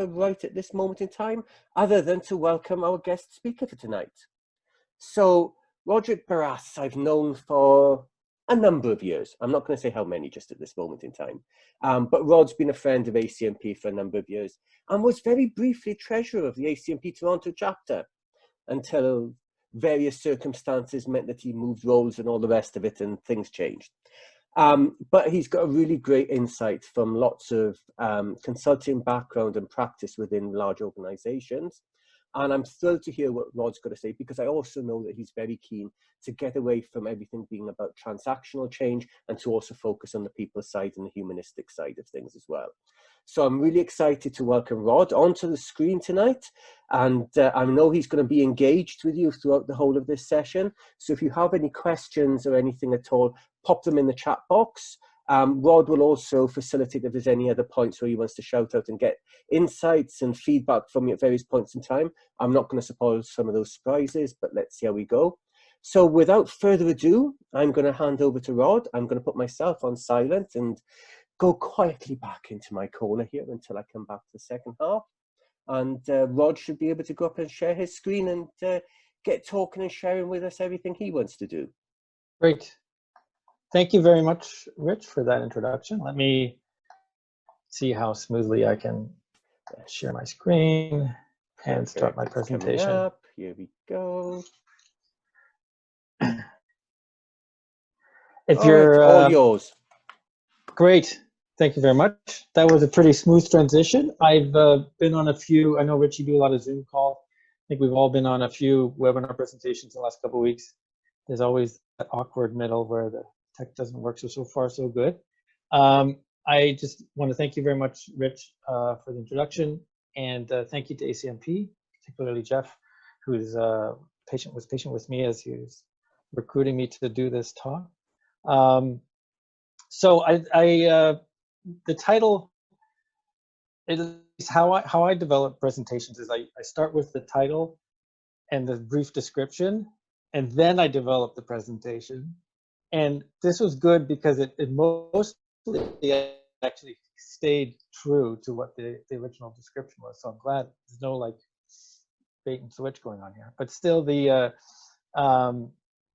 right at this moment in time, other than to welcome our guest speaker for tonight. So, Roderick Barass, I've known for a number of years. I'm not going to say how many just at this moment in time. But Rod's been a friend of ACMP for a number of years and was very briefly treasurer of the ACMP Toronto chapter until various circumstances meant that he moved roles and all the rest of it and things changed. But he's got a really great insight from lots of consulting background and practice within large organizations. And I'm thrilled to hear what Rod's got to say, because I also know that he's very keen to get away from everything being about transactional change and to also focus on the people side and the humanistic side of things as well. So I'm really excited to welcome Rod onto the screen tonight. And I know he's going to be engaged with you throughout the whole of this session. So if you have any questions or anything at all, pop them in the chat box. Rod will also facilitate if there's any other points where he wants to shout out and get insights and feedback from you at various points in time. I'm not going to spoil some of those surprises, but let's see how we go. So without further ado, I'm going to hand over to Rod. I'm going to put myself on silent and go quietly back into my corner here until I come back to the second half. And Rod should be able to go up and share his screen and get talking and sharing with us everything he wants to do. Great. Thank you very much, Rich, for that introduction. Let me see how smoothly I can share my screen and start my presentation. Up. Here we go. If you're all yours. Great. Thank you very much. That was a pretty smooth transition. I've been on a few, I know Rich, you do a lot of Zoom calls. I think we've all been on a few webinar presentations in the last couple of weeks. There's always that awkward middle where the tech doesn't work, so far so good. I just want to thank you very much, Rich, for the introduction, and thank you to ACMP, particularly Jeff, who's was patient with me as he was recruiting me to do this talk. So the title is how I develop presentations is I start with the title and the brief description, and then I develop the presentation. And this was good because it mostly actually stayed true to what the original description was. So I'm glad there's no like bait and switch going on here. But still, the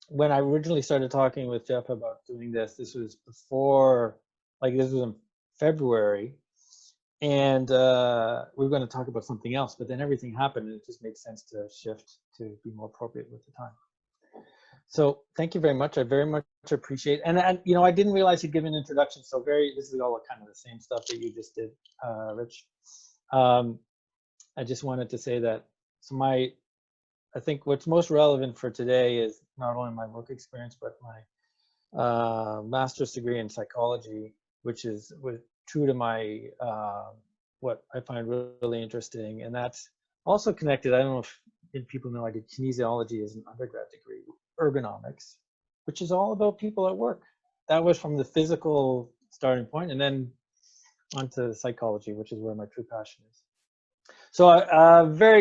when I originally started talking with Jeff about doing this, this was before, like this was in February, and we were going to talk about something else. But then everything happened, and it just made sense to shift to be more appropriate with the time. So thank you very much. I very much appreciate it. And you know, I didn't realize you'd give an introduction. So this is all kind of the same stuff that you just did, Rich. I just wanted to say that, so I think what's most relevant for today is not only my work experience, but my master's degree in psychology, which is true to my, what I find really interesting. And that's also connected. I don't know if people know I did kinesiology as an undergrad degree, ergonomics, which is all about people at work. That was from the physical starting point, and then onto psychology, which is where my true passion is. So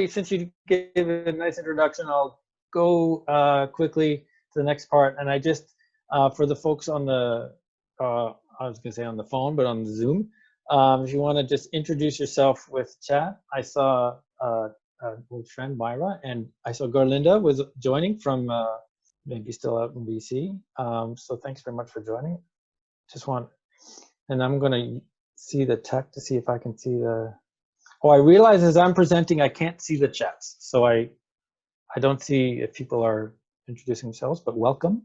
since you gave a nice introduction, I'll go quickly to the next part. And I just, for the folks on the, I was gonna say on the phone, but on the Zoom, if you wanna just introduce yourself with chat. I saw an old friend, Myra, and I saw Garlinda was joining from, maybe still out in BC. So thanks very much for joining. And I'm gonna see the tech to see if I can see the, oh, I realize as I'm presenting, I can't see the chats. So I don't see if people are introducing themselves, but welcome.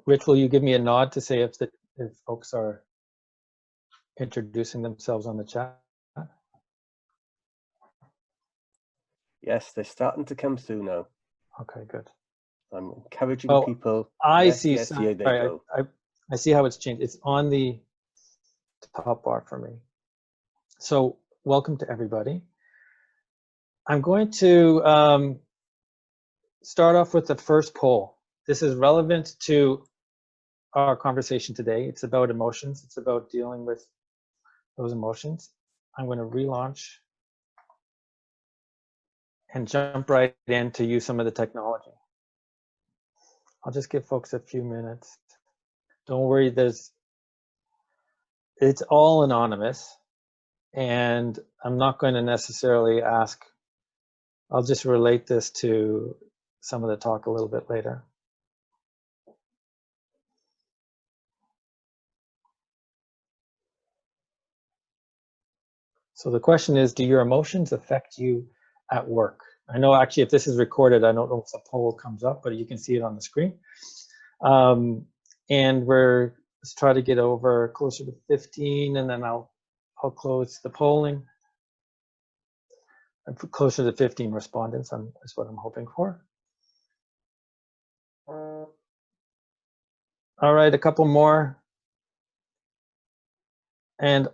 Rich, will you give me a nod to say if folks are introducing themselves on the chat? Yes, they're starting to come through now. Okay, good. I'm encouraging people. I see. Yes, here they go. I see how it's changed. It's on the top bar for me. So welcome to everybody. I'm going to start off with the first poll. This is relevant to our conversation today. It's about emotions. It's about dealing with those emotions. I'm going to relaunch and jump right in to use some of the technology. I'll just give folks a few minutes. Don't worry, it's all anonymous. And I'm not going to necessarily ask, I'll just relate this to some of the talk a little bit later. So the question is, do your emotions affect you at work? I know actually if this is recorded, I don't know if the poll comes up, but you can see it on the screen. And let's try to get over closer to 15, and then I'll close the polling. And closer to 15 respondents is what I'm hoping for. All right, a couple more. And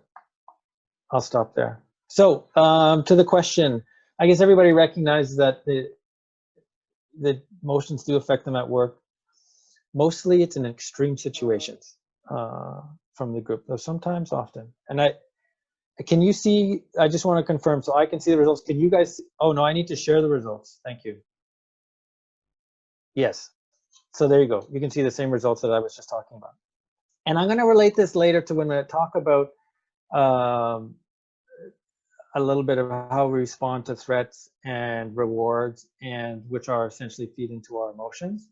I'll stop there. So to the question, I guess everybody recognizes that the emotions do affect them at work. Mostly it's in extreme situations from the group, though sometimes often. And can you see, I just want to confirm, so I can see the results. Can you guys, oh no, I need to share the results. Thank you. Yes, so there you go. You can see the same results that I was just talking about. And I'm gonna relate this later to when I talk about a little bit of how we respond to threats and rewards, and which are essentially feed into our emotions.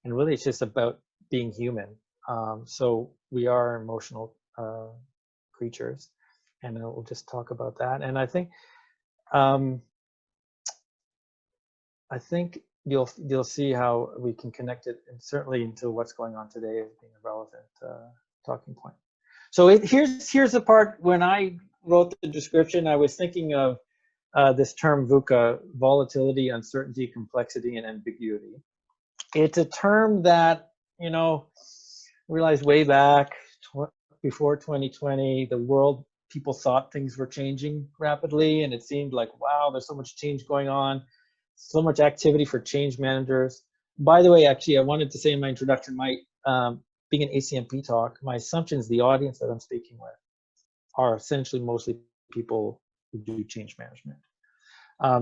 And really it's just about being human. So we are emotional creatures, and we'll just talk about that. And I think you'll see how we can connect it, and certainly into what's going on today as being a relevant talking point. So here's the part when I wrote the description, I was thinking of this term VUCA: volatility, uncertainty, complexity, and ambiguity. It's a term that, you know, realized way back before 2020, the world, people thought things were changing rapidly, and it seemed like, wow, there's so much change going on, so much activity for change managers. By the way, actually, I wanted to say in my introduction, being an ACMP talk, my assumption is the audience that I'm speaking with are essentially mostly people who do change management.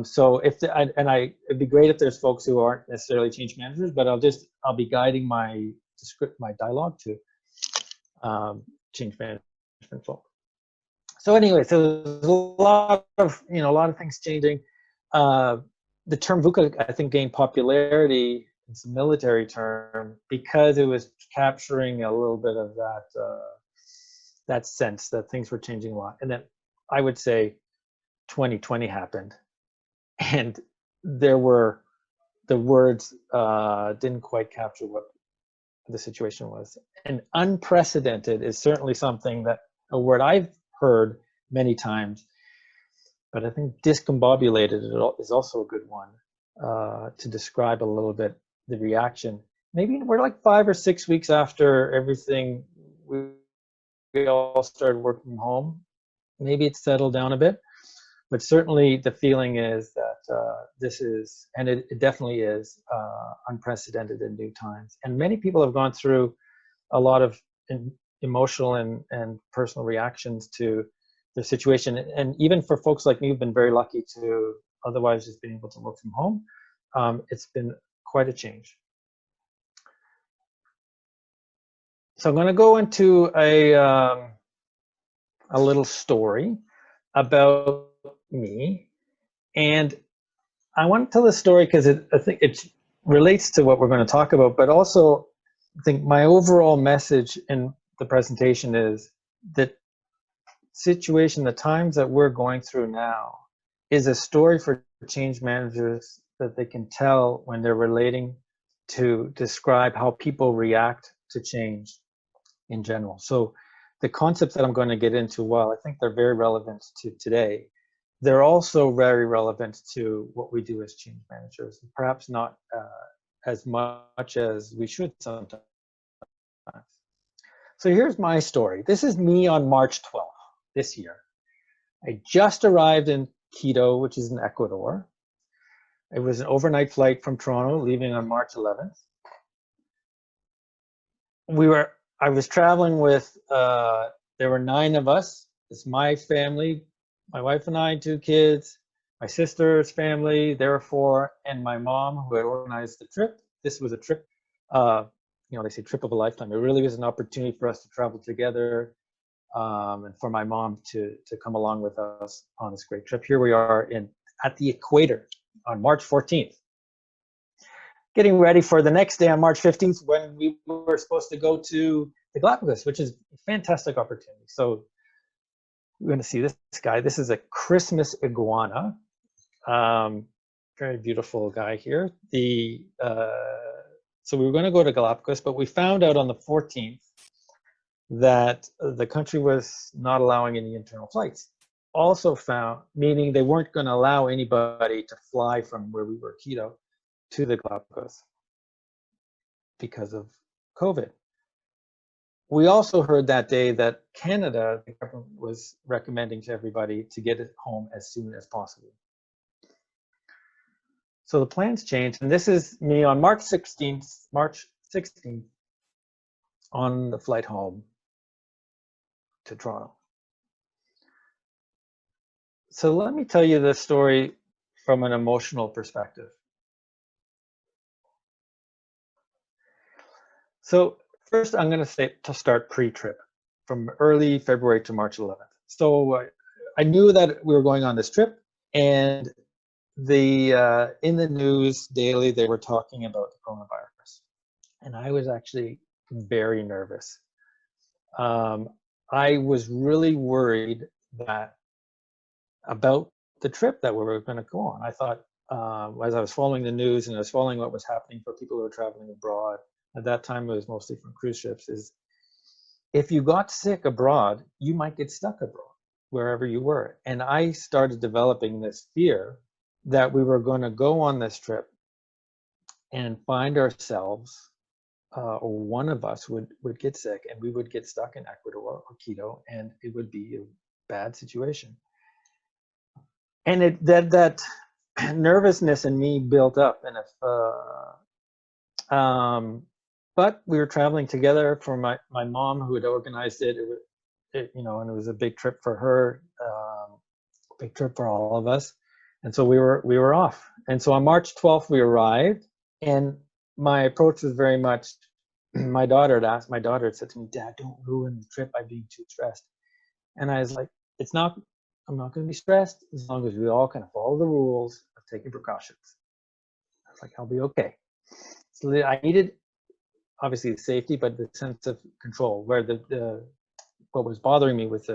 So it'd be great if there's folks who aren't necessarily change managers, but I'll be guiding my dialogue to change management folk. So anyway, so there's a lot of things changing. The term VUCA, I think, gained popularity. It's a military term because it was capturing a little bit of that sense that things were changing a lot. And then I would say 2020 happened, and the words didn't quite capture what the situation was. And unprecedented is certainly a word I've heard many times, but I think discombobulated is also a good one to describe a little bit the reaction. Maybe we're like 5 or 6 weeks after everything, we all started working from home. Maybe it's settled down a bit, but certainly the feeling is that this is, and it definitely is, unprecedented in new times. And many people have gone through a lot of emotional and personal reactions to the situation. And even for folks like me who've been very lucky to otherwise just been able to work from home, it's been quite a change. So I'm going to go into a little story about me, and I want to tell this story because I think it relates to what we're going to talk about, but also I think my overall message in the presentation is that the times that we're going through now is a story for change managers that they can tell when they're relating to describe how people react to change in general. So the concepts that I'm going to get into, while I think they're very relevant to today, they're also very relevant to what we do as change managers, perhaps not as much as we should sometimes. So here's my story. This is me on March 12th this year. I just arrived in Quito, which is in Ecuador. It was an overnight flight from Toronto, leaving on March 11th. I was traveling with, there were 9 of us. It's my family, my wife and I, 2 kids, my sister's family, there were 4, and my mom, who had organized the trip. This was a trip, they say trip of a lifetime. It really was an opportunity for us to travel together, and for my mom to come along with us on this great trip. Here we are at the equator on March 14th, getting ready for the next day on March 15th when we were supposed to go to the Galapagos, which is a fantastic opportunity. So we're going to see this guy. This is a Christmas iguana. Very beautiful guy here. So we were going to go to Galapagos, but we found out on the 14th that the country was not allowing any internal flights. Also found, meaning they weren't going to allow anybody to fly from where we were, Quito, to the Galapagos because of COVID. We also heard that day that Canada, the government was recommending to everybody to get it home as soon as possible. So the plans changed, and this is me on March 16th on the flight home to Toronto. So let me tell you this story from an emotional perspective. So first, I'm going to say to start pre-trip from early February to March 11th. So I knew that we were going on this trip, and in the news daily, they were talking about the coronavirus, and I was actually very nervous. I was really worried about the trip that we were going to go on. I thought, as I was following the news and I was following what was happening for people who were traveling abroad, at that time it was mostly from cruise ships, is if you got sick abroad, you might get stuck abroad, wherever you were. And I started developing this fear that we were going to go on this trip and find ourselves, or one of us would get sick and we would get stuck in Ecuador or Quito, and it would be a bad situation. And that nervousness in me built up, and but we were traveling together. For my mom, who had organized it, and it was a big trip for her, big trip for all of us, and so we were off. And so on March 12th we arrived, and my approach was very much, my daughter had said to me, "Dad, don't ruin the trip by being too stressed." And I was like, I'm not going to be stressed as long as we all kind of follow the rules of taking precautions. I was like, I'll be okay. So I needed, obviously, the safety, but the sense of control, where what was bothering me was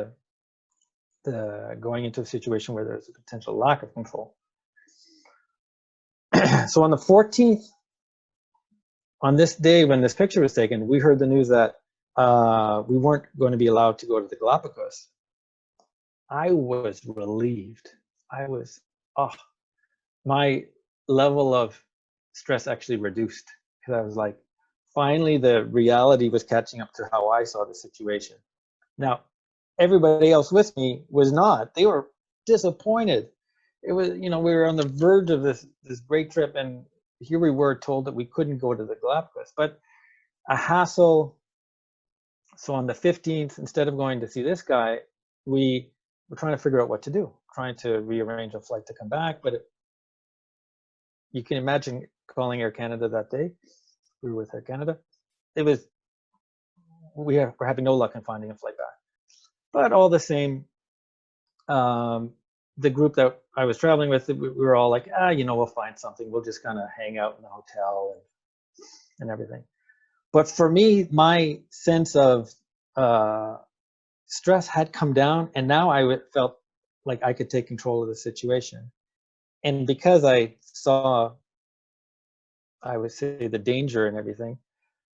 the going into a situation where there's a potential lack of control. So on the 14th, on this day when this picture was taken, we heard the news that we weren't going to be allowed to go to the Galapagos. I was relieved. My level of stress actually reduced, because I was like, finally the reality was catching up to how I saw the situation. Now, everybody else with me was not. They were disappointed. It was, we were on the verge of this great trip, and here we were told that we couldn't go to the Galapagos. But a hassle. So on the 15th, instead of going to see this guy, we were trying to figure out what to do, trying to rearrange a flight to come back. But you can imagine calling Air Canada that day. We were with Air Canada. We were having no luck in finding a flight back. But all the same, the group that I was traveling with, we were all like, we'll find something. We'll just kind of hang out in the hotel and everything. But for me, my sense of stress had come down, and now I felt like I could take control of the situation. And because I saw, I would say, the danger and everything,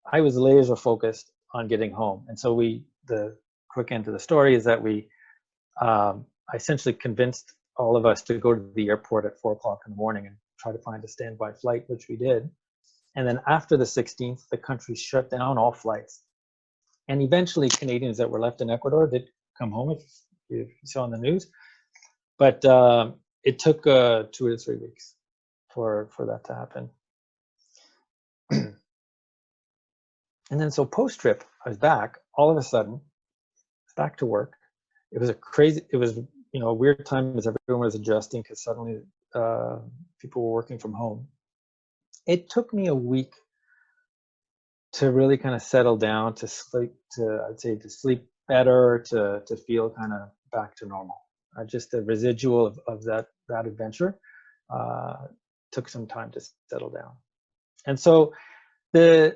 I was laser focused on getting home. And so the quick end of the story is that I essentially convinced all of us to go to the airport at 4 o'clock in the morning and try to find a standby flight, which we did. And then after the 16th, the country shut down all flights. And eventually Canadians that were left in Ecuador did come home, if you saw on the news. But it took 2 to 3 weeks for that to happen. And then so post-trip, I was back, all of a sudden, back to work. It was a weird time as everyone was adjusting, because suddenly people were working from home. It took me a week to really kind of settle down, to sleep better, to feel kind of back to normal. Just the residual of that adventure took some time to settle down. And so I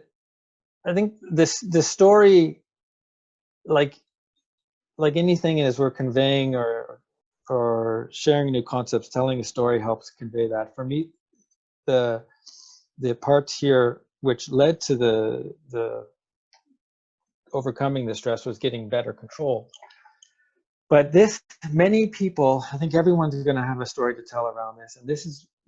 think this story, like anything, as we're conveying or sharing new concepts, telling a story helps convey that. For me, the part here which led to the overcoming the stress was getting better control. But many people, I think everyone's going to have a story to tell around this. And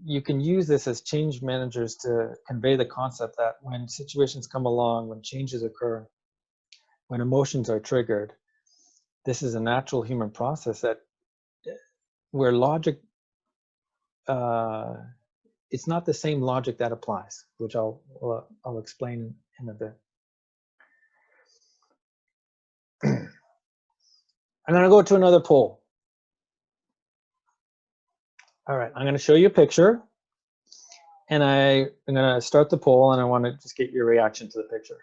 you can use this as change managers to convey the concept that when situations come along, when changes occur, when emotions are triggered, this is a natural human process where logic, it's not the same logic that applies, which I'll explain in a bit. I'm going to go to another poll. All right, I'm going to show you a picture, and I'm going to start the poll, and I want to just get your reaction to the picture.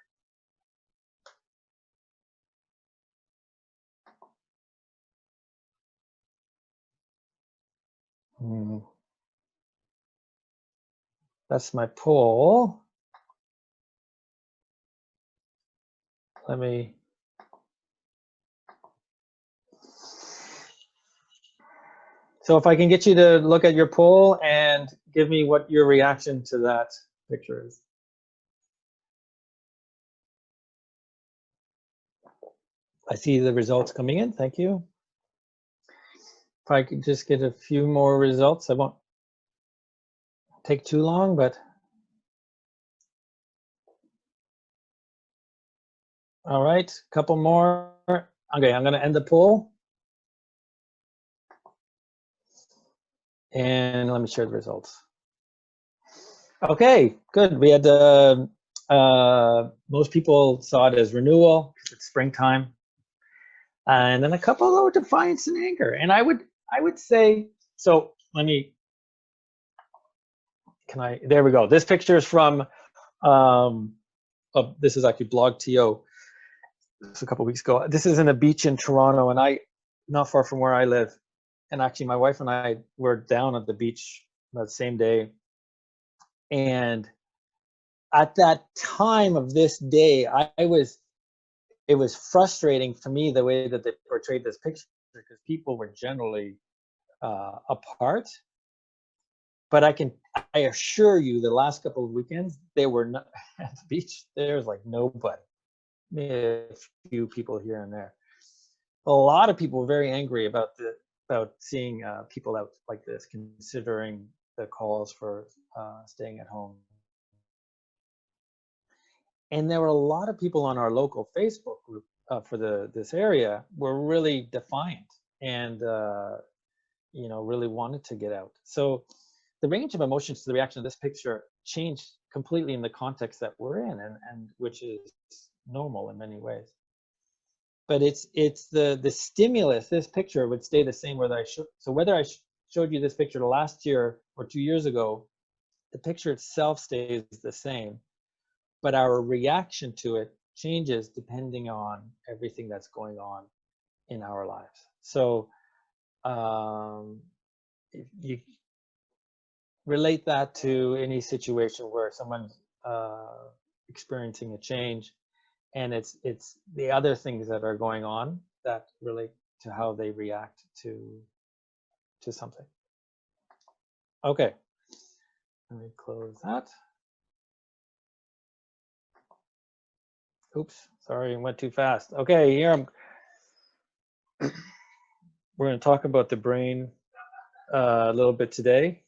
That's my poll. Let me. So if I can get you to look at your poll and give me what your reaction to that picture is. I see the results coming in. Thank you. If I could just get a few more results, I won't take too long, but. All right, a couple more. Okay, I'm going to end the poll. And let me share the results. Okay, good. We had most people saw it as renewal. It's springtime, and then a couple of defiance and anger. And I would say, so let me. There we go. This picture is from. This is actually Blog.to. It's a couple of weeks ago. This is in a beach in Toronto, and not far from where I live. And actually, my wife and I were down at the beach that same day. And at that time of this day, it was frustrating for me the way that they portrayed this picture, because people were generally apart. But I assure you, the last couple of weekends, they were not at the beach. There was like nobody, maybe a few people here and there. A lot of people were very angry about seeing people out like this, considering the calls for staying at home. And there were a lot of people on our local Facebook group for this area were really defiant and really wanted to get out. So the range of emotions to the reaction of this picture changed completely in the context that we're in, and which is normal in many ways. But it's the stimulus. This picture would stay the same whether I showed you this picture last year or 2 years ago, the picture itself stays the same, but our reaction to it changes depending on everything that's going on in our lives. So if you relate that to any situation where someone's experiencing a change, and it's the other things that are going on that relate to how they react to something. Okay, let me close that. Oops, sorry, I went too fast. Okay, here we're going to talk about the brain a little bit today.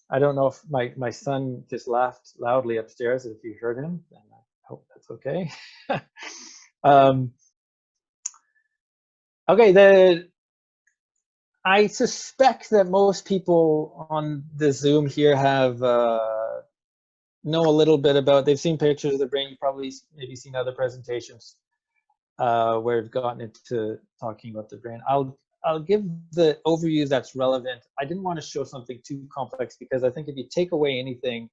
I don't know if my son just laughed loudly upstairs. If you heard him, then I hope that's okay. Okay, I suspect that most people on the Zoom here have know a little bit about. They've seen pictures of the brain. You've probably maybe seen other presentations where we've gotten into talking about the brain. I'll give the overview that's relevant. I didn't want to show something too complex, because I think if you take away anything,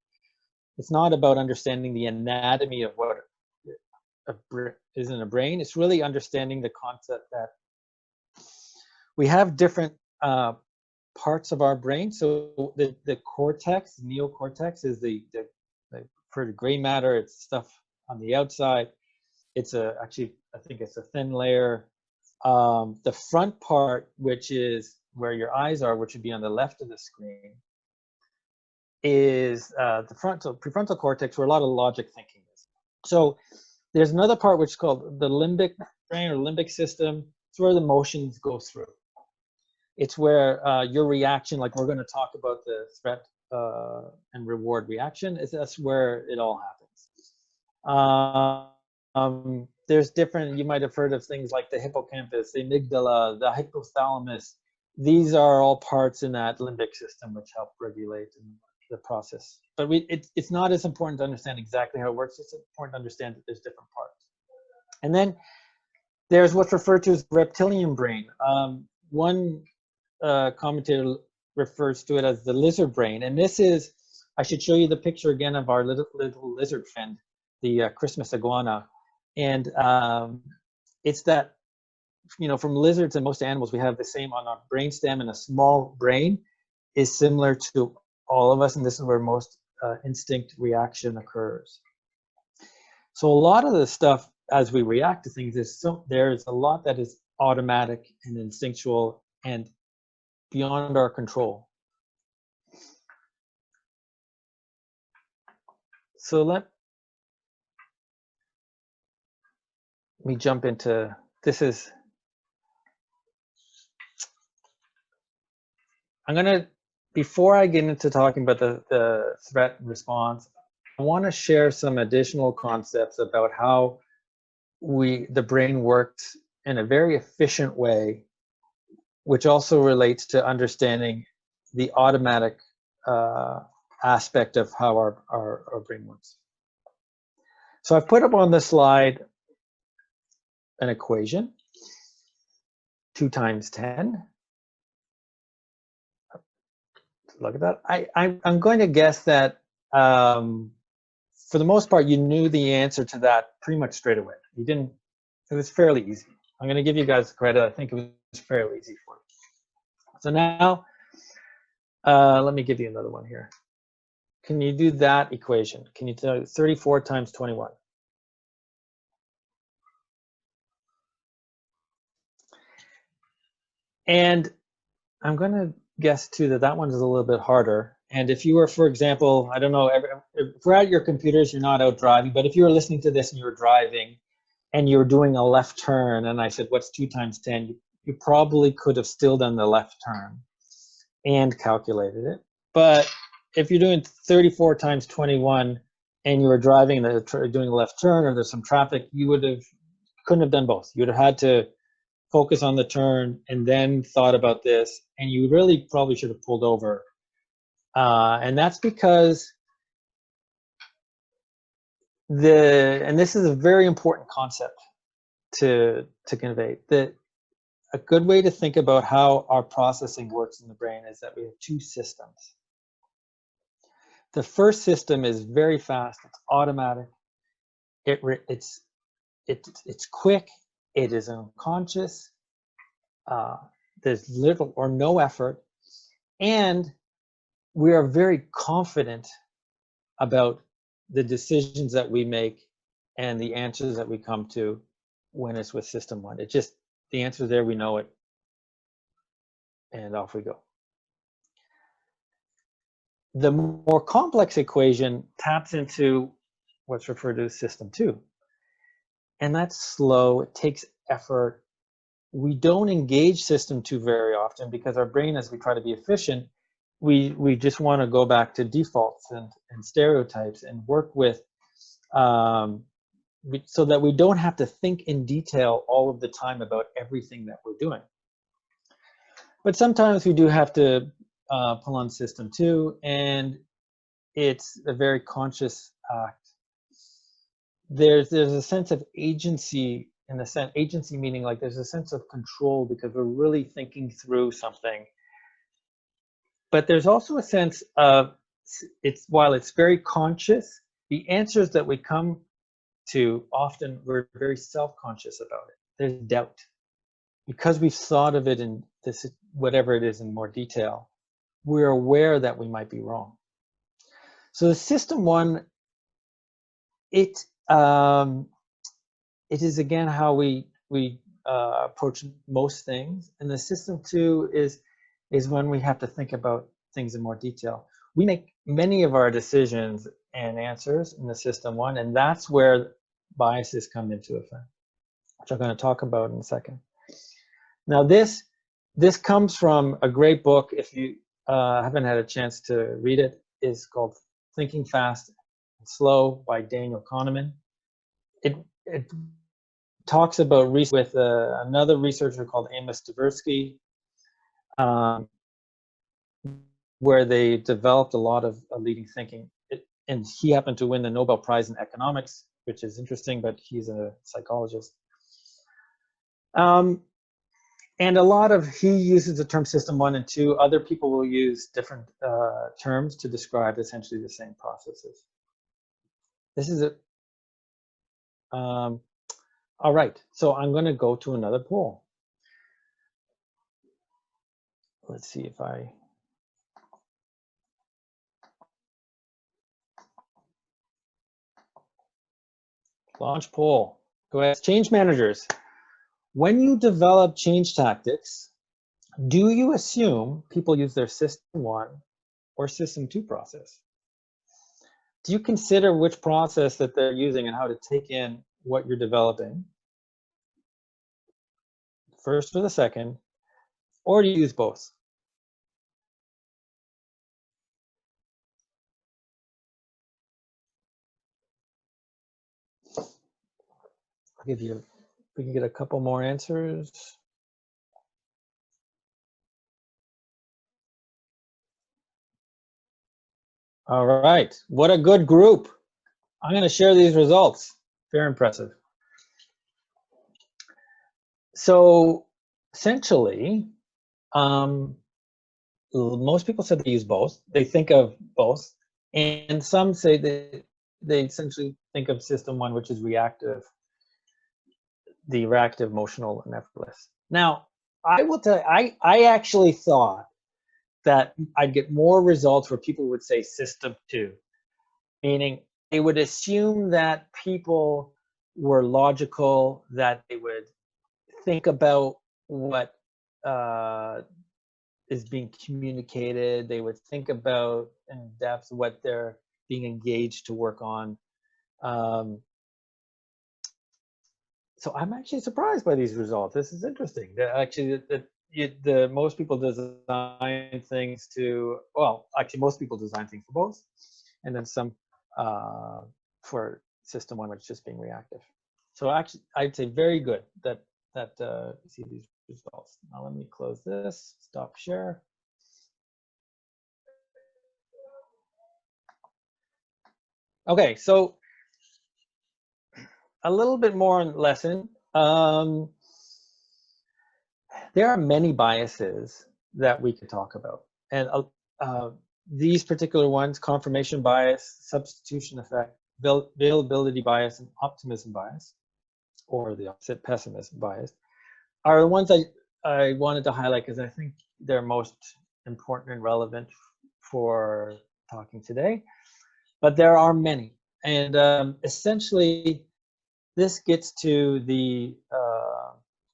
it's not about understanding the anatomy of in a brain. It's really understanding the concept that we have different parts of our brain. So the cortex, neocortex, is the for the gray matter. It's stuff on the outside. It's actually, I think it's a thin layer. The front part, which is where your eyes are, which would be on the left of the screen, is the prefrontal cortex, where a lot of logic thinking is. So there's another part which is called the limbic brain or limbic system. It's where the emotions go through. It's where your reaction, like we're going to talk about the threat and reward reaction, that's where it all happens. There's different, you might have heard of things like the hippocampus, the amygdala, the hypothalamus. These are all parts in that limbic system which help regulate the process. But it's not as important to understand exactly how it works. It's important to understand that there's different parts. And then there's what's referred to as reptilian brain. One commentator refers to it as the lizard brain. And this is, I should show you the picture again of our little lizard friend, the Christmas iguana. And it's that, you know, from lizards and most animals, we have the same on our brainstem, and a small brain is similar to all of us. And this is where most instinct reaction occurs. So a lot of the stuff as we react to things there's a lot that is automatic and instinctual and beyond our control. So let me jump into, I'm gonna, before I get into talking about the threat response, I want to share some additional concepts about how the brain works in a very efficient way, which also relates to understanding the automatic aspect of how our brain works. So I've put up on this slide an equation, 2 times 10. Look at that. I'm going to guess that for the most part, you knew the answer to that pretty much straight away. You didn't, it was fairly easy. I'm going to give you guys credit. I think it was fairly easy for you. So now, let me give you another one here. Can you do that equation? Can you do 34 times 21? And I'm going to guess too that one is a little bit harder. And if you were, for example, I don't know, if we're at your computers, you're not out driving, but if you were listening to this and you were driving and you were doing a left turn, and I said, what's 2 times 10? You probably could have still done the left turn and calculated it. But if you're doing 34 times 21 and you were driving and doing a left turn, or there's some traffic, you couldn't have done both. You would have had to focus on the turn and then thought about this, and you really probably should have pulled over. And that's because and this is a very important concept to convey, that a good way to think about how our processing works in the brain is that we have 2 systems. The first system is very fast, it's automatic, it's quick, it is unconscious, there's little or no effort, and we are very confident about the decisions that we make and the answers that we come to when it's with system 1. It just, the answer's there, we know it, and off we go. The more complex equation taps into what's referred to as system 2. And that's slow, it takes effort. We don't engage system 2 very often because our brain, as we try to be efficient, we just want to go back to defaults and stereotypes and work with, so that we don't have to think in detail all of the time about everything that we're doing. But sometimes we do have to pull on system 2, and it's a very conscious act. There's a sense of agency, in the sense, agency meaning like there's a sense of control because we're really thinking through something. But there's also a sense of, while it's very conscious, the answers that we come to, often we're very self-conscious about it. There's doubt. Because we've thought of it in this, whatever it is, in more detail, we're aware that we might be wrong. So the system one, it is again how we approach most things, and the system two is when we have to think about things in more detail. We make many of our decisions and answers in the system one, and that's where biases come into effect, which I'm going to talk about in a second. Now this comes from a great book. If you haven't had a chance to read it, is called Thinking Fast and Slow by Daniel Kahneman. It talks about with another researcher called Amos Tversky, where they developed a lot of leading thinking. And he happened to win the Nobel Prize in economics, which is interesting, but he's a psychologist. And a lot of, he uses the term system one and two. Other people will use different terms to describe essentially the same processes. This is it. All right, so I'm going to go to another poll. Let's see if I... Launch poll. Go ahead. Change managers. When you develop change tactics, do you assume people use their system one or system two process? Do you consider which process that they're using and how to take in what you're developing, first or the second, or do you use both? I'll give you, we can get a couple more answers. All right, what a good group. I'm going to share these results. Very impressive. So essentially, most people said they use both. They think of both. And some say that they essentially think of system one, which is reactive, the reactive, emotional, and effortless. Now, I will tell you, I actually thought that I'd get more results where people would say system two, meaning they would assume that people were logical, that they would think about what is being communicated, they would think about in depth what they're being engaged to work on. So I'm actually surprised by these results. This is interesting. Actually, most people design things to, well, actually most people design things for both, and then some for system one, which is just being reactive. So actually, I'd say very good that you see these results. Now let me close this, stop share. Okay, so a little bit more on lesson. There are many biases that we could talk about, and these particular ones, confirmation bias, substitution effect, availability bias, and optimism bias, or the opposite, pessimism bias, are the ones I wanted to highlight because I think they're most important and relevant for talking today. But there are many, and essentially this gets to the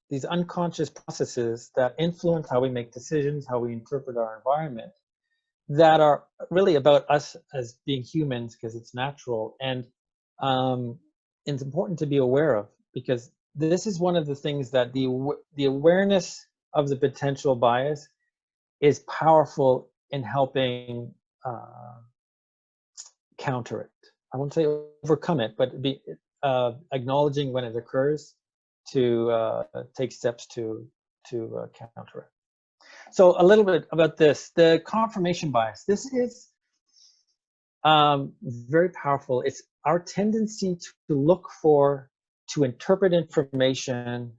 these unconscious processes that influence how we make decisions, how we interpret our environment, that are really about us as being humans because it's natural, and it's important to be aware of, because this is one of the things that the awareness of the potential bias is powerful in helping counter it. I won't say overcome it, but be acknowledging when it occurs to take steps to counter it. So a little bit about this, the confirmation bias. This is very powerful. It's our tendency to look for, to interpret information,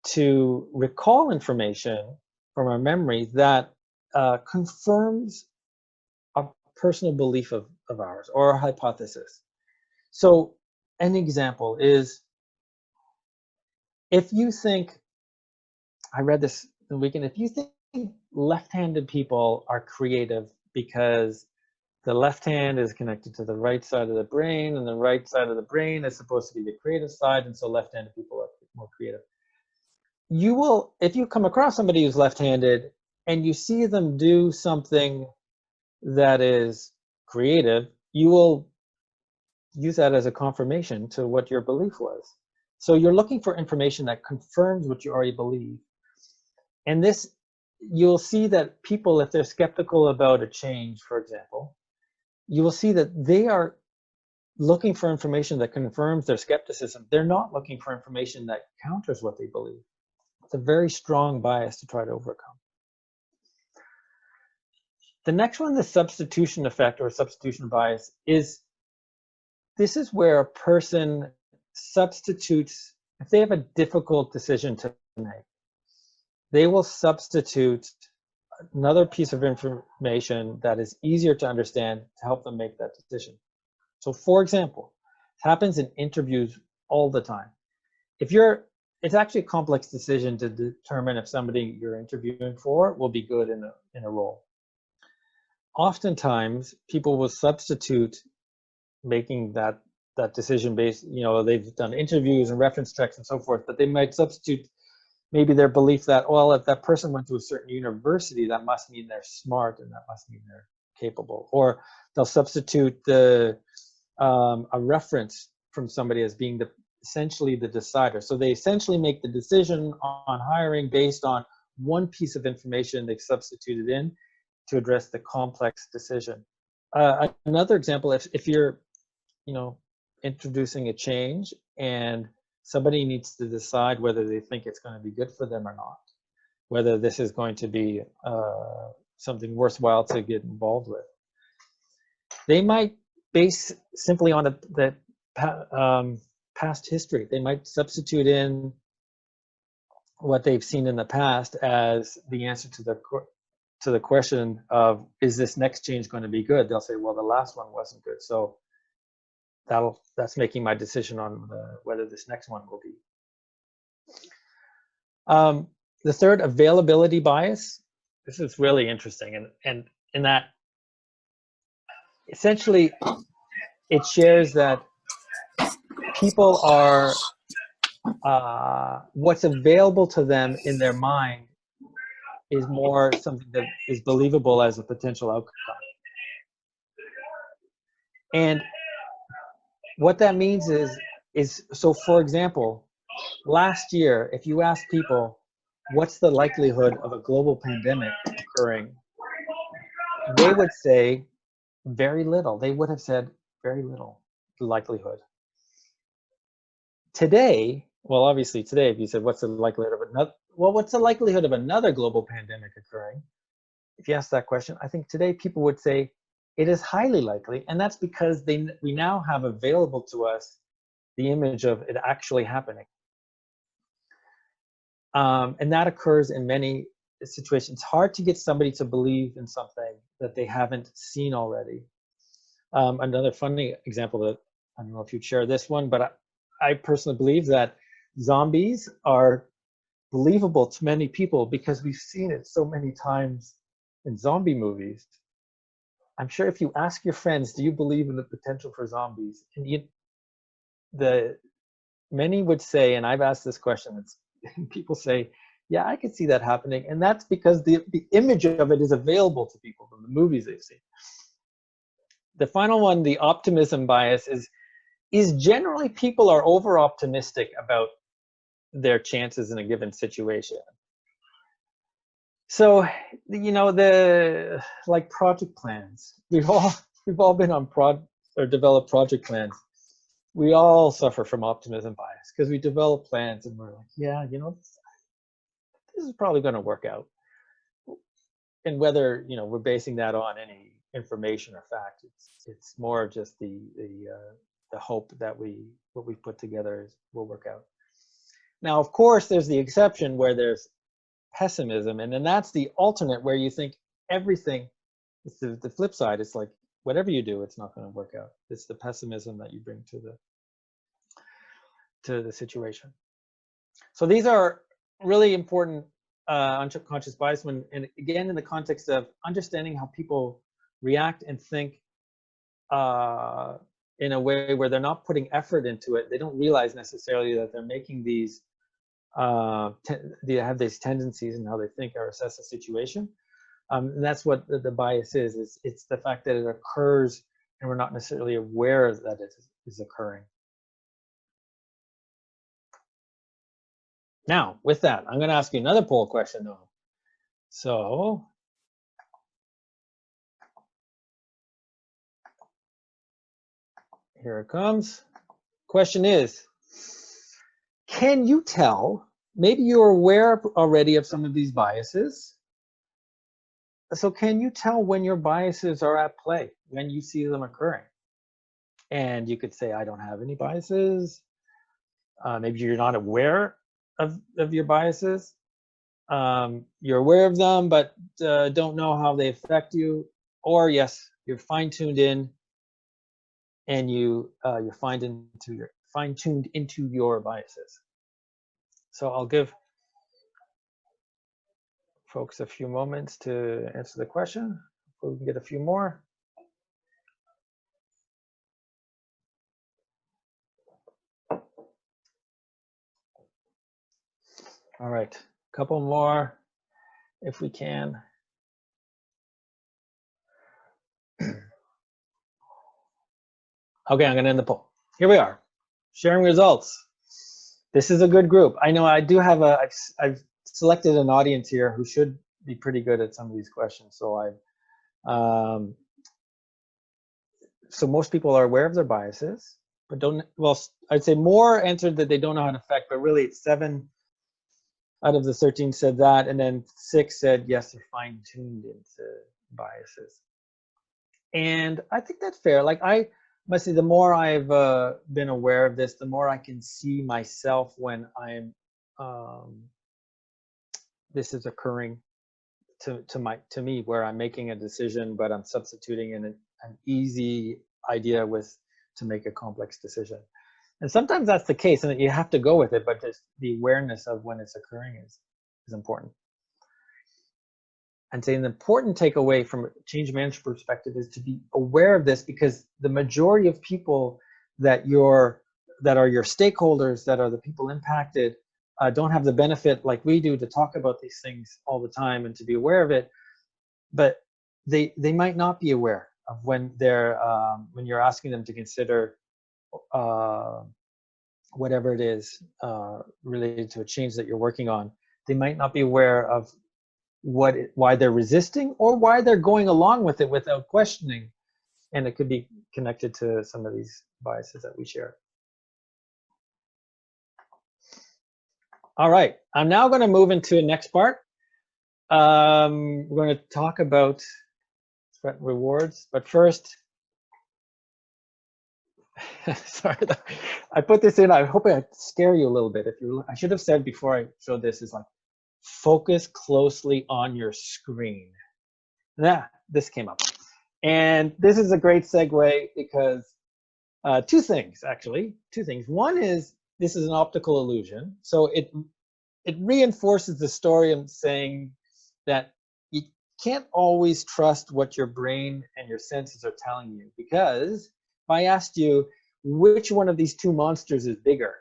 to recall information from our memory that confirms a personal belief of ours or a hypothesis. So an example is, if you think, I read this the weekend, if you think left-handed people are creative because the left hand is connected to the right side of the brain, and the right side of the brain is supposed to be the creative side, and so left-handed people are more creative. You will, if you come across somebody who's left-handed and you see them do something that is creative, you will use that as a confirmation to what your belief was. So you're looking for information that confirms what you already believe. And this, you'll see that people, if they're skeptical about a change, for example, you will see that they are looking for information that confirms their skepticism. They're not looking for information that counters what they believe. It's a very strong bias to try to overcome. The next one, the substitution effect or substitution bias, is this is where a person substitutes, if they have a difficult decision to make, they will substitute another piece of information that is easier to understand to help them make that decision. So for example, it happens in interviews all the time. It's actually a complex decision to determine if somebody you're interviewing for will be good in a role. Oftentimes, people will substitute making that decision based, they've done interviews and reference checks and so forth, but they might substitute maybe their belief that, well, if that person went to a certain university, that must mean they're smart and that must mean they're capable. Or they'll substitute a reference from somebody as being essentially the decider. So they essentially make the decision on hiring based on one piece of information they've substituted in to address the complex decision. Another example, if you're introducing a change and somebody needs to decide whether they think it's going to be good for them or not, whether this is going to be something worthwhile to get involved with. They might base simply on the past history. They might substitute in what they've seen in the past as the answer to the question of, is this next change going to be good? They'll say, well, the last one wasn't good, so that's making my decision on whether this next one will be. The third, availability bias. This is really interesting, and in that, essentially, it shares that people are what's available to them in their mind is more something that is believable as a potential outcome. And what that means is so, for example, last year, if you ask people, what's the likelihood of a global pandemic occurring, they would say very little. They would have said very little likelihood. Today, well, obviously today, if you said, what's the likelihood of what's the likelihood of another global pandemic occurring? If you ask that question, I think today people would say it is highly likely, and that's because we now have available to us the image of it actually happening. And that occurs in many situations. It's hard to get somebody to believe in something that they haven't seen already. Another funny example that, I don't know if you'd share this one, but I personally believe that zombies are believable to many people because we've seen it so many times in zombie movies. I'm sure if you ask your friends, do you believe in the potential for zombies? And many would say, and I've asked this question, people say, yeah, I could see that happening. And that's because the image of it is available to people from the movies they've seen. The final one, the optimism bias, is generally people are over-optimistic about their chances in a given situation. So, like project plans, we've all been on developed project plans. We all suffer from optimism bias because we develop plans and we're like, yeah, this is probably going to work out. And whether, we're basing that on any information or fact, it's more just the hope that what we've put together will work out. Now, of course, there's the exception where there's pessimism, and then that's the alternate where you think everything, it's the flip side. It's like whatever you do, it's not going to work out. It's the pessimism that you bring to to the situation. So these are really important unconscious bias when, and again, in the context of understanding how people react and think in a way where they're not putting effort into it. They don't realize necessarily that they're making these, they have these tendencies in how they think or assess a situation. And that's what the bias is. It's the fact that it occurs and we're not necessarily aware that it is occurring. Now, with that, I'm going to ask you another poll question, though. So, here it comes. Question is, can you tell, maybe you're aware already of some of these biases. So can you tell when your biases are at play, when you see them occurring? And you could say, I don't have any biases. Maybe you're not aware of your biases. You're aware of them, but don't know how they affect you. Or yes, you're fine-tuned in, and you're fine-tuned into your biases. So I'll give folks a few moments to answer the question. We can get a few more. All right, a couple more if we can. Okay, I'm going to end the poll. Here we are, sharing results. This is a good group. I know I do have I've selected an audience here who should be pretty good at some of these questions. So so most people are aware of their biases, but don't, well, I'd say more answered that they don't know how to affect, but really it's 7 out of the 13 said that, and then 6 said yes, they're fine-tuned into biases. And I think that's fair. Like, I must say, the more I've been aware of this, the more I can see myself when I'm this is occurring to me, where I'm making a decision, but I'm substituting in an easy idea to make a complex decision. And sometimes that's the case, and you have to go with it, but just the awareness of when it's occurring is important. And saying the important takeaway from a change management perspective is to be aware of this, because the majority of people that are your stakeholders, that are the people impacted, don't have the benefit like we do to talk about these things all the time and to be aware of it. But they might not be aware of when they're when you're asking them to consider whatever it is related to a change that you're working on. They might not be aware of why they're resisting or why they're going along with it without questioning. And it could be connected to some of these biases that we share. All right, I'm now going to move into the next part. We're going to talk about threat rewards, but first, sorry, I put this in. I hope I scare you a little bit. I should have said before I showed this is like, focus closely on your screen. This came up, and this is a great segue because two things. One is, this is an optical illusion, so it reinforces the story of saying that you can't always trust what your brain and your senses are telling you, because if I asked you which one of these two monsters is bigger,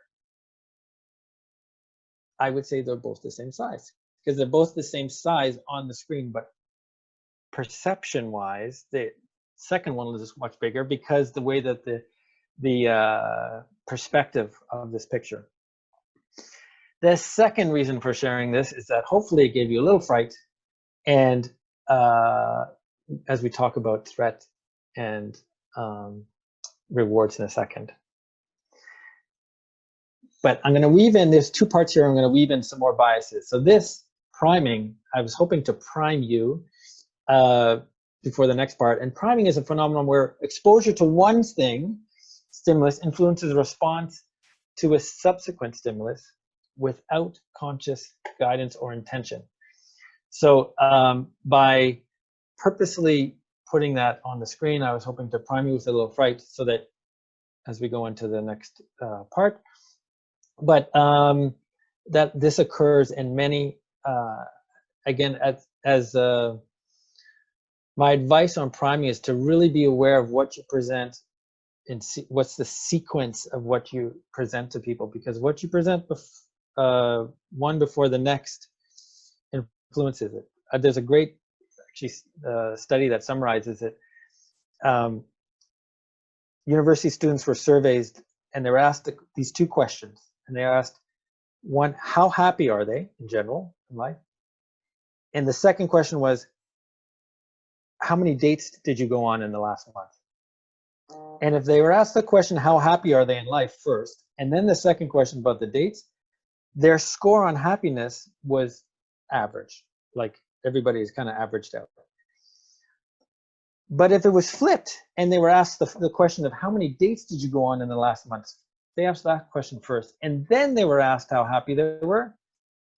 I would say they're both the same size, because they're both the same size on the screen, but perception-wise, the second one is much bigger because the way that the perspective of this picture. The second reason for sharing this is that hopefully it gave you a little fright, and as we talk about threat and rewards in a second. But I'm going to weave in, there's two parts here, I'm going to weave in some more biases. So this priming, I was hoping to prime you before the next part. And priming is a phenomenon where exposure to one stimulus influences response to a subsequent stimulus without conscious guidance or intention. So by purposely putting that on the screen, I was hoping to prime you with a little fright so that as we go into the next part, But that this occurs in many, again, as my advice on priming is to really be aware of what you present and see what's the sequence of what you present to people, because what you present one before the next influences it. There's a great study that summarizes it. University students were surveyed and they were asked these two questions, and they asked, one, how happy are they in general in life? And the second question was, how many dates did you go on in the last month? And if they were asked the question, how happy are they in life first, and then the second question about the dates, their score on happiness was average. Like everybody is kind of averaged out. But if it was flipped and they were asked the question of how many dates did you go on in the last month, they asked that question first. And then they were asked how happy they were.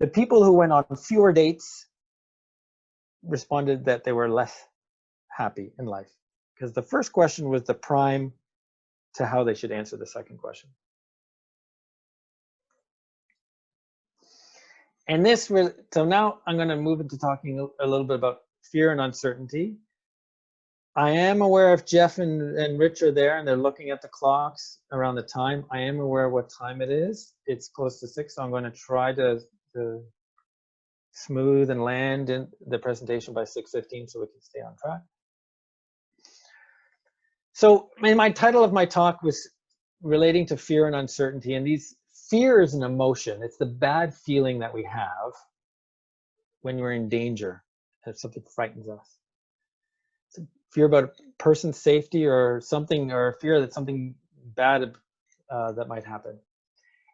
The people who went on fewer dates responded that they were less happy in life, because the first question was the prime to how they should answer the second question. And so now I'm going to move into talking a little bit about fear and uncertainty. I am aware if Jeff and Rich are there and they're looking at the clocks around the time. I am aware what time it is. It's close to 6, so I'm going to try to smooth and land in the presentation by 6:15 so we can stay on track. So my title of my talk was relating to fear and uncertainty, and fear is an emotion. It's the bad feeling that we have when we're in danger, if something frightens us. Fear about a person's safety or something, or fear that something bad that might happen.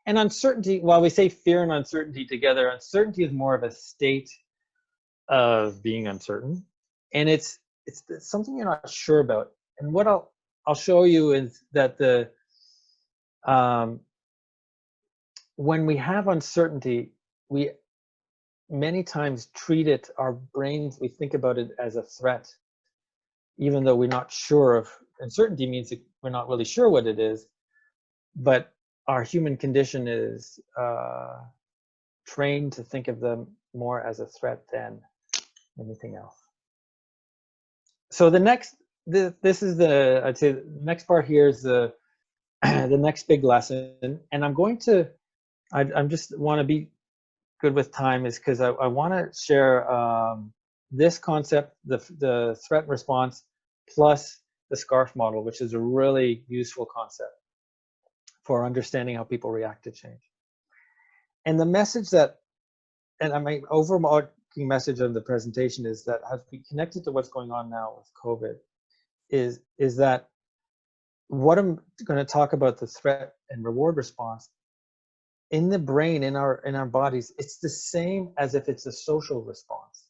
And uncertainty, while we say fear and uncertainty together, uncertainty is more of a state of being uncertain, and it's something you're not sure about. And what I'll show you is that when we have uncertainty, we many times treat it, our brains, we think about it as a threat, even though we're not sure of. Uncertainty means that we're not really sure what it is, but our human condition is trained to think of them more as a threat than anything else. So this is I'd say the next part here is the next big lesson, and I just want to be good with time, is because I want to share this concept, the threat response, plus the SCARF model, which is a really useful concept for understanding how people react to change. And the message and my overarching message of the presentation is that has been connected to what's going on now with COVID, is that what I'm going to talk about, the threat and reward response in the brain, in our bodies, it's the same as if it's a social response,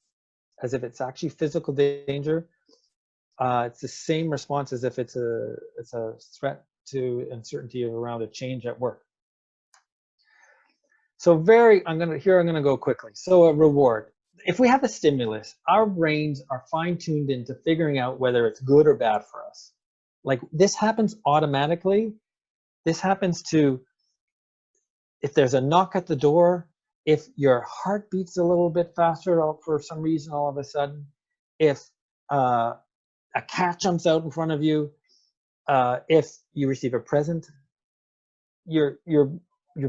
as if it's actually physical danger. It's the same response as if it's a threat to uncertainty around a change at work. So I'm gonna go quickly. So a reward. If we have a stimulus, our brains are fine-tuned into figuring out whether it's good or bad for us. Like, this happens automatically. This happens if there's a knock at the door, if your heart beats a little bit faster for some reason all of a sudden, if a cat jumps out in front of you, if you receive a present, your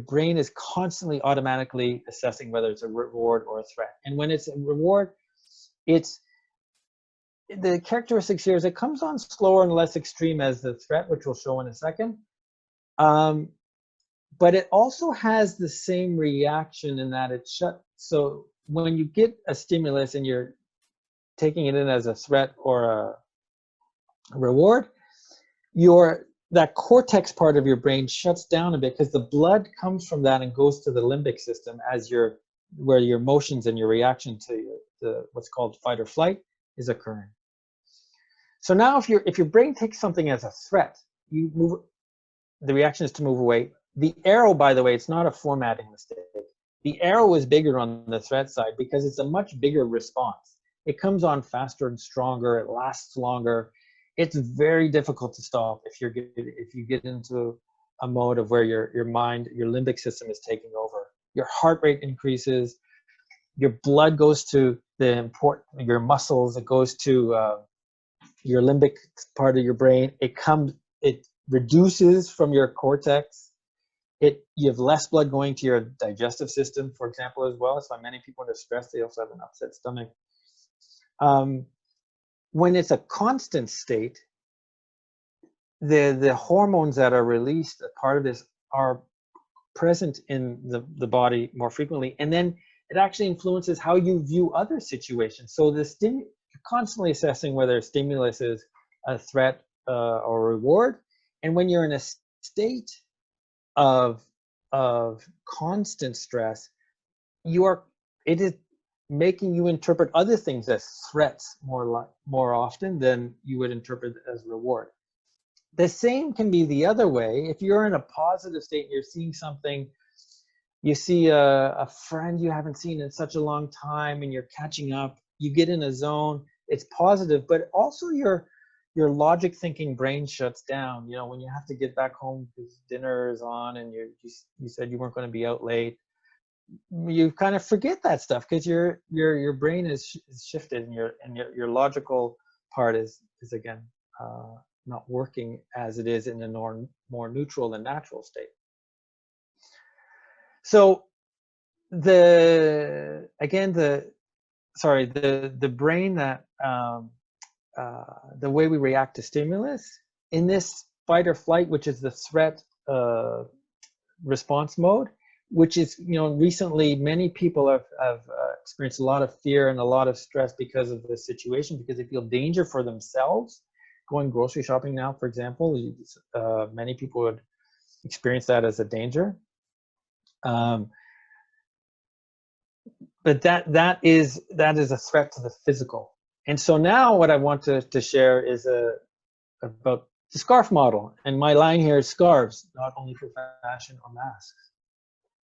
brain is constantly automatically assessing whether it's a reward or a threat. And when it's a reward, the characteristics here is it comes on slower and less extreme as the threat, which we'll show in a second. But it also has the same reaction in that so when you get a stimulus and you're taking it in as a threat or a reward, that cortex part of your brain shuts down a bit, because the blood comes from that and goes to the limbic system where your emotions and your reaction to what's called fight or flight is occurring. So now if your brain takes something as a threat, the reaction is to move away. The arrow, by the way, it's not a formatting mistake. The arrow is bigger on the threat side because it's a much bigger response. It comes on faster and stronger. It lasts longer. It's very difficult to stop if you get into a mode of where your mind, your limbic system is taking over. Your heart rate increases, your blood goes to your muscles, it goes to your limbic part of your brain. It reduces from your cortex. You have less blood going to your digestive system, for example, as well. That's why many people under stress, they also have an upset stomach. When it's a constant state, the hormones that are released, a part of this, are present in the body more frequently, and then it actually influences how you view other situations. So you're constantly assessing whether a stimulus is a threat or a reward, and when you're in a state of constant stress, it is making you interpret other things as threats more often than you would interpret as reward. The same can be the other way. If you're in a positive state, you're seeing something, you see a friend you haven't seen in such a long time and you're catching up, you get in a zone, it's positive, but also your logic thinking brain shuts down. You know, when you have to get back home because dinner is on and you said you weren't going to be out late, you kind of forget that stuff because your brain is shifted, and your logical part is again not working as it is in a more neutral and natural state. So the brain, that the way we react to stimulus in this fight or flight, which is the threat response mode, which is, recently many people have experienced a lot of fear and a lot of stress because of the situation, because they feel danger for themselves. Going grocery shopping now, for example, many people would experience that as a danger. But that is a threat to the physical. And so now what I want to share is about the SCARF model. And my line here is scarves, not only for fashion or masks.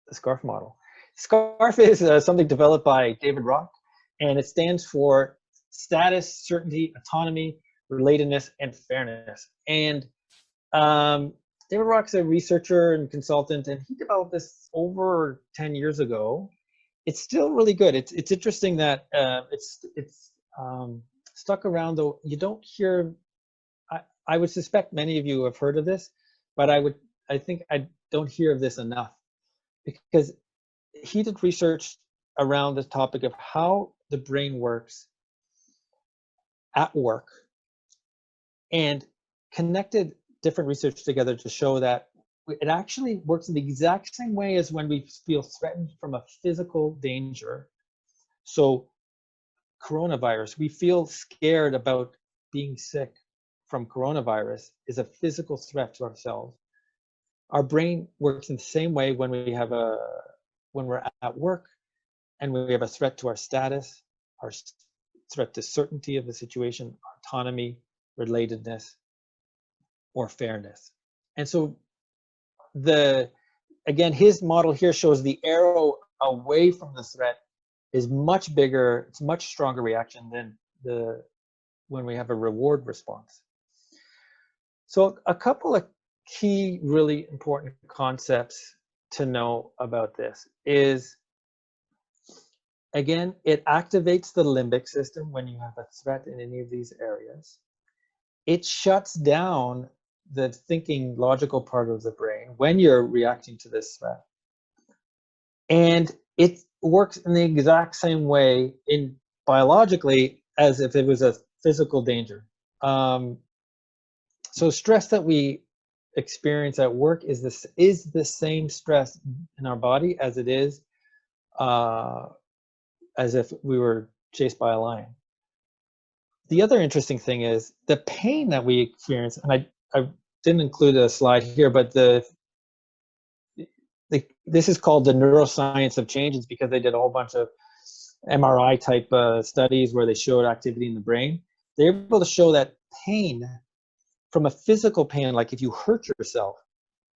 The SCARF model. SCARF is something developed by David Rock, and it stands for status, certainty, autonomy, relatedness, and fairness. And David Rock's a researcher and consultant, and he developed this over 10 years ago. It's still really good. It's interesting that it's stuck around, though. You don't hear. I would suspect many of you have heard of this, but I think I don't hear of this enough, because he did research around the topic of how the brain works at work, and connected different research together to show that it actually works in the exact same way as when we feel threatened from a physical danger. So coronavirus, we feel scared about being sick from coronavirus, is a physical threat to ourselves. Our brain works in the same way when we're at work and we have a threat to our status, our threat to certainty of the situation, autonomy, relatedness, or fairness. And so again, his model here shows the arrow away from the threat is much bigger, it's much stronger reaction than when we have a reward response. So a couple of key, really important concepts to know about this is, again, it activates the limbic system when you have a threat in any of these areas. It shuts down the thinking, logical part of the brain when you're reacting to this threat. And it works in the exact same way biologically as if it was a physical danger. So stress that we experience at work is the same stress in our body as it is as if we were chased by a lion. The other interesting thing is the pain that we experience, and I didn't include a slide here, but this is called the Neuroscience of Changes, because they did a whole bunch of MRI type studies where they showed activity in the brain. They're able to show that pain from a physical pain, like if you hurt yourself,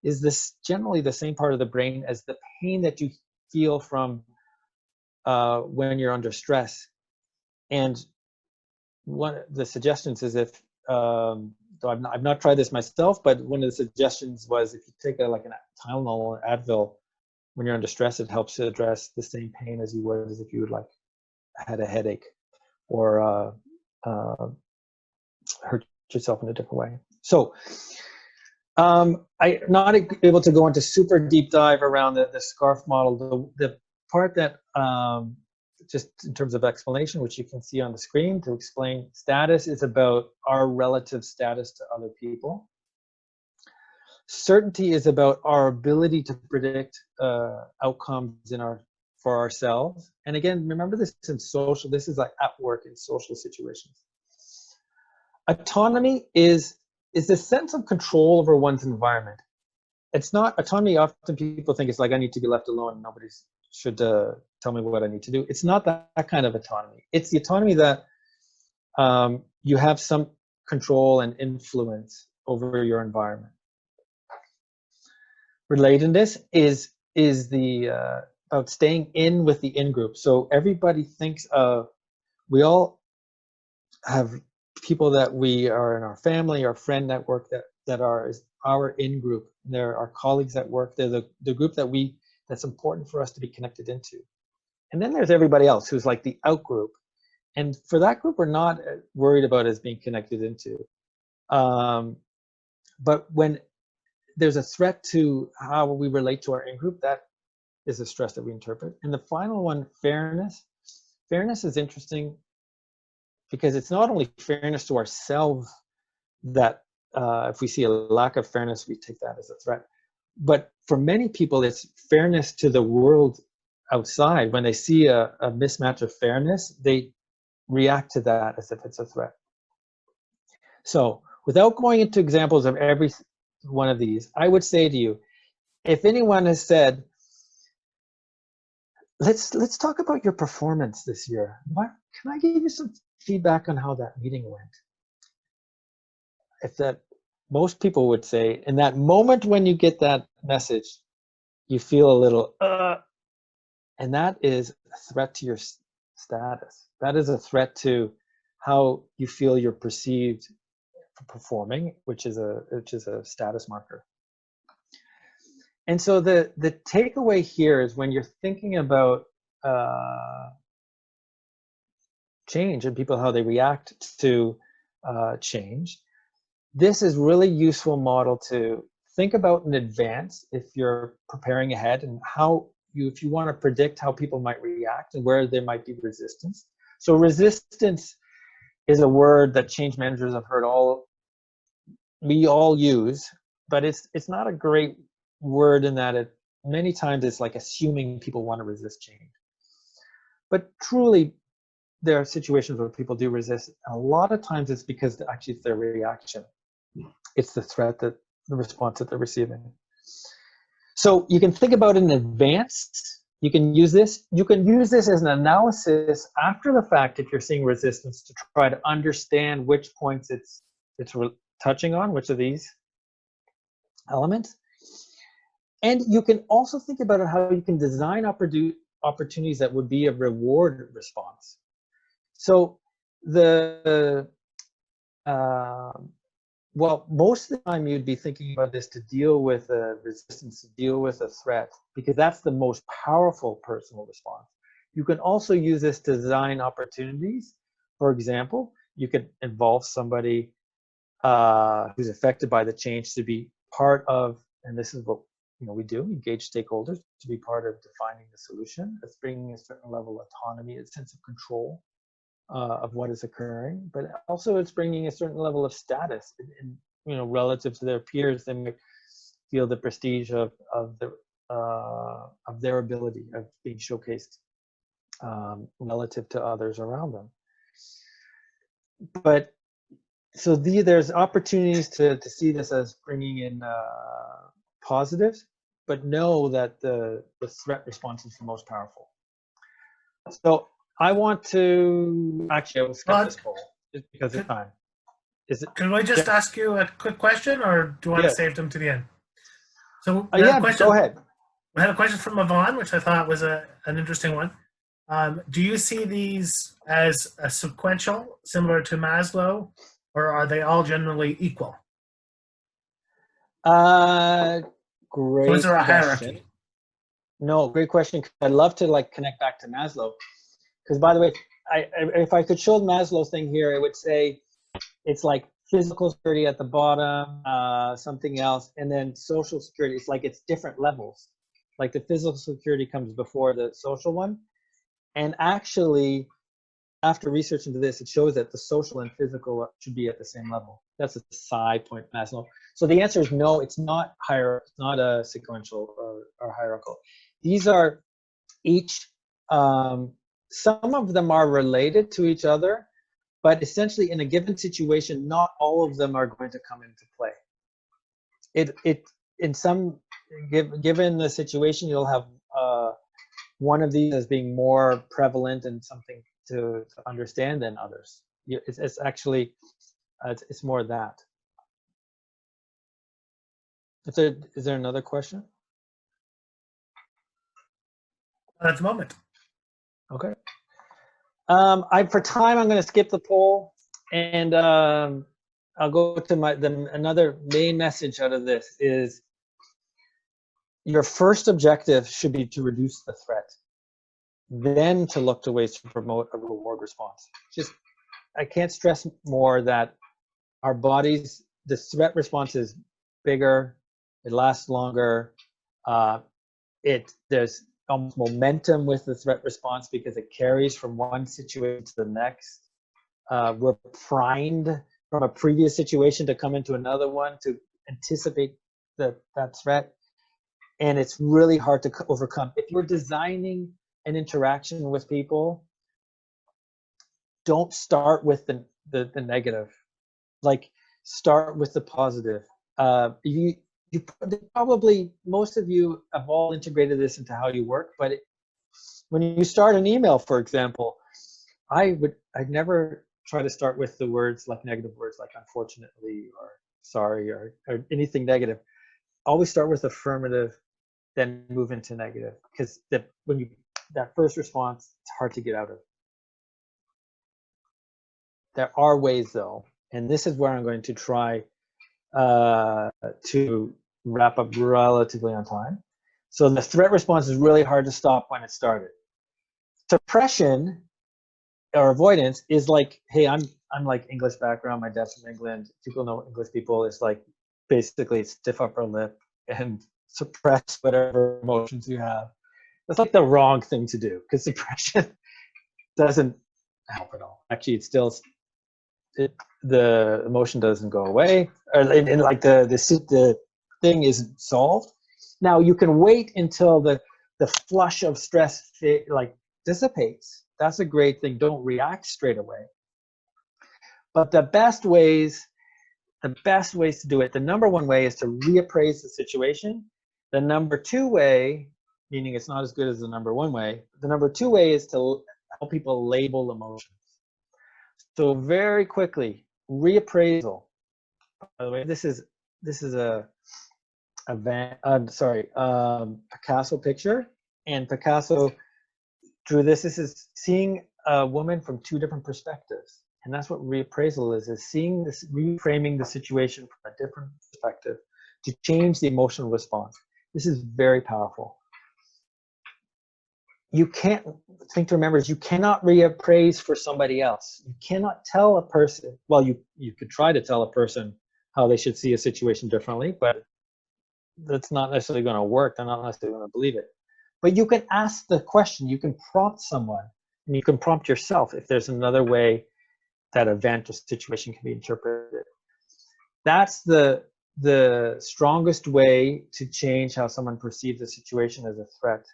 is this generally the same part of the brain as the pain that you feel from when you're under stress. And one of the suggestions is if so I've not tried this myself, but one of the suggestions was if you take like an Tylenol or Advil when you're under stress, it helps to address the same pain as you would as if you would like had a headache or hurt yourself in a different way. So I'm not able to go into super deep dive around the SCARF model. The part that just in terms of explanation, which you can see on the screen to explain status, is about our relative status to other people. Certainty is about our ability to predict outcomes for ourselves. And again, remember this in social, this is like at work in social situations. Autonomy is the sense of control over one's environment. It's not autonomy. Often people think it's like I need to be left alone and nobody should tell me what I need to do. It's not that kind of autonomy. It's the autonomy that you have some control and influence over your environment. Relatedness is the about staying in with the in-group. So everybody thinks of, we all have people that we are in our family, our friend network that are our in-group. They're our colleagues at work. They're the group that's important for us to be connected into. And then there's everybody else who's like the out-group. And for that group, we're not worried about as being connected into. But when there's a threat to how we relate to our in-group, that is a stress that we interpret. And the final one, fairness. Fairness is interesting because it's not only fairness to ourselves that if we see a lack of fairness, we take that as a threat. But for many people, it's fairness to the world outside. When they see a mismatch of fairness, they react to that as if it's a threat. So without going into examples of every one of these, I would say to you, if anyone has said, let's talk about your performance this year. Can I give you some feedback on how that meeting went? If that, most people would say, in that moment when you get that message, you feel a little, and that is a threat to your status. That is a threat to how you feel you're perceived for performing, which is a status marker. And so the takeaway here is when you're thinking about change and people, how they react to change, this is really useful model to think about in advance if you're preparing ahead, and if you want to predict how people might react and where there might be resistance. So resistance is a word that change managers have heard we all use, but it's not a great word in that many times it's like assuming people want to resist change. But truly, there are situations where people do resist. A lot of times it's because actually it's their reaction. It's the threat, the response that they're receiving. So you can think about it in advance. You can use this. You can use this as an analysis after the fact if you're seeing resistance to try to understand which points it's touching on, which of these elements. And you can also think about how you can design opportunities that would be a reward response. So well, most of the time you'd be thinking about this to deal with a resistance, to deal with a threat, because that's the most powerful personal response. You can also use this to design opportunities. For example, you could involve somebody who's affected by the change to be part of, and this is what we do, engage stakeholders to be part of defining the solution. That's bringing a certain level of autonomy, a sense of control of what is occurring, but also it's bringing a certain level of status in relative to their peers. They may feel the prestige of their ability of being showcased relative to others around them. But so there's opportunities to see this as bringing in positives, but know that the threat response is the most powerful. So I want to I will skip this poll just because of time. Can I just ask you a quick question, or do you want to save them to the end? So go ahead. We had a question from Yvonne, which I thought was an interesting one. Do you see these as a sequential, similar to Maslow, or are they all generally equal? Great So is there a question. hierarchy? No, great question. I'd love to like connect back to Maslow, because by the way, if I could show Maslow's thing here, it would say it's like physical security at the bottom, something else, and then social security. It's like it's different levels. Like the physical security comes before the social one, and actually, after research into this, it shows that the social and physical should be at the same level. That's a side point, Maslow. So the answer is no. It's not it's not a sequential or hierarchical. These are each. Some of them are related to each other, but essentially in a given situation, not all of them are going to come into play. In some given the situation, you'll have one of these as being more prevalent and something to understand than others. It's actually it's more that. Is there another question? At the moment. Okay. For time, I'm going to skip the poll, and I'll go to another main message out of this is your first objective should be to reduce the threat, then to look to ways to promote a reward response. I can't stress more that our bodies, the threat response is bigger, it lasts longer, there's almost momentum with the threat response because it carries from one situation to the next. We're primed from a previous situation to come into another one to anticipate that threat. And it's really hard to overcome. If you're designing an interaction with people, don't start with the negative. Like, start with the positive. You probably, most of you have all integrated this into how you work, but when you start an email, for example, I'd never try to start with the words like negative words like unfortunately or sorry or anything negative. Always start with affirmative, then move into negative, because that first response, it's hard to get out of. There are ways though, and this is where I'm going to try to wrap up relatively on time. So the threat response is really hard to stop when it started. Suppression or avoidance is like, hey, I'm like English background, my dad's from England, people know English people, it's like basically stiff upper lip and suppress whatever emotions you have. That's like the wrong thing to do, because suppression doesn't help at all. Actually, it's still the emotion doesn't go away, and like the thing isn't solved. Now you can wait until the flush of stress like dissipates. That's a great thing. Don't react straight away. But the best ways to do it, the number one way is to reappraise the situation. The number two way, meaning it's not as good as the number one way, the number two way is to help people label emotions. So very quickly, reappraisal. By the way, this is a Picasso picture, and Picasso drew this. This is seeing a woman from two different perspectives, and that's what reappraisal is seeing this, reframing the situation from a different perspective to change the emotional response. This is very powerful. You can't, thing to remember is you cannot reappraise for somebody else. You cannot tell a person, well, you could try to tell a person how they should see a situation differently, but that's not necessarily going to work. They're not necessarily going to believe it. But you can ask the question, you can prompt someone, and you can prompt yourself if there's another way that event or situation can be interpreted. That's the strongest way to change how someone perceives a situation as a threat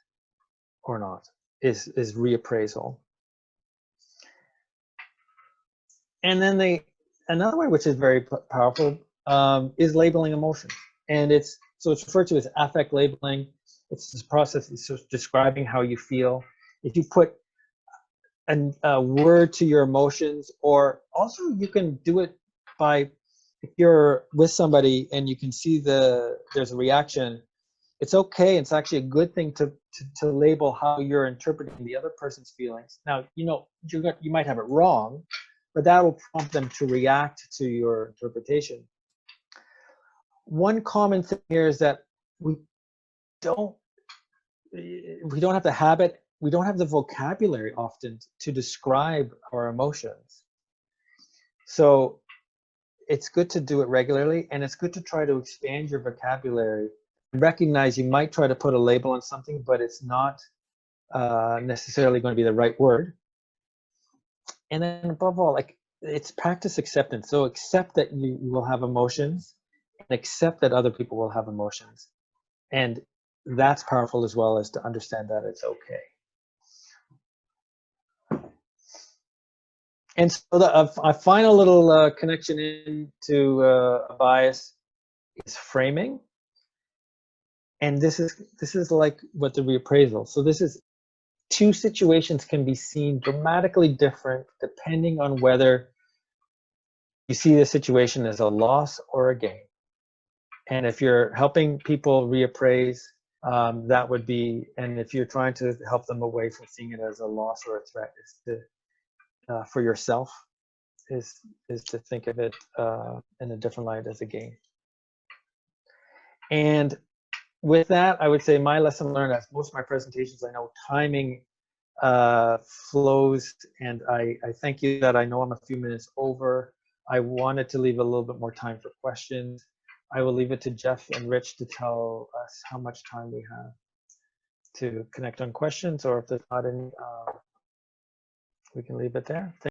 or not, is reappraisal. And then another way, which is very powerful, is labeling emotions. And it's referred to as affect labeling. It's this process, it's just describing how you feel. If you put a word to your emotions, or also you can do it by, if you're with somebody and you can see there's a reaction, it's okay. It's actually a good thing to label how you're interpreting the other person's feelings. Now, you might have it wrong, but that will prompt them to react to your interpretation. One common thing here is that we don't have the habit, we don't have the vocabulary often to describe our emotions. So it's good to do it regularly, and it's good to try to expand your vocabulary and recognize you might try to put a label on something, but it's not necessarily going to be the right word. And then above all, like, it's practice acceptance. So accept that you will have emotions, and accept that other people will have emotions. And that's powerful, as well as to understand that it's okay. And so a final little connection into a bias is framing. And this is like what the reappraisal. So this is, two situations can be seen dramatically different depending on whether you see the situation as a loss or a gain. And if you're helping people reappraise, that would be, and if you're trying to help them away from seeing it as a loss or a threat, is to, for yourself, is to think of it in a different light as a gain. And with that, I would say my lesson learned, as most of my presentations, I know timing flows, and I thank you that I know I'm a few minutes over. I wanted to leave a little bit more time for questions. I will leave it to Jeff and Rich to tell us how much time we have to connect on questions, or if there's not any, we can leave it there.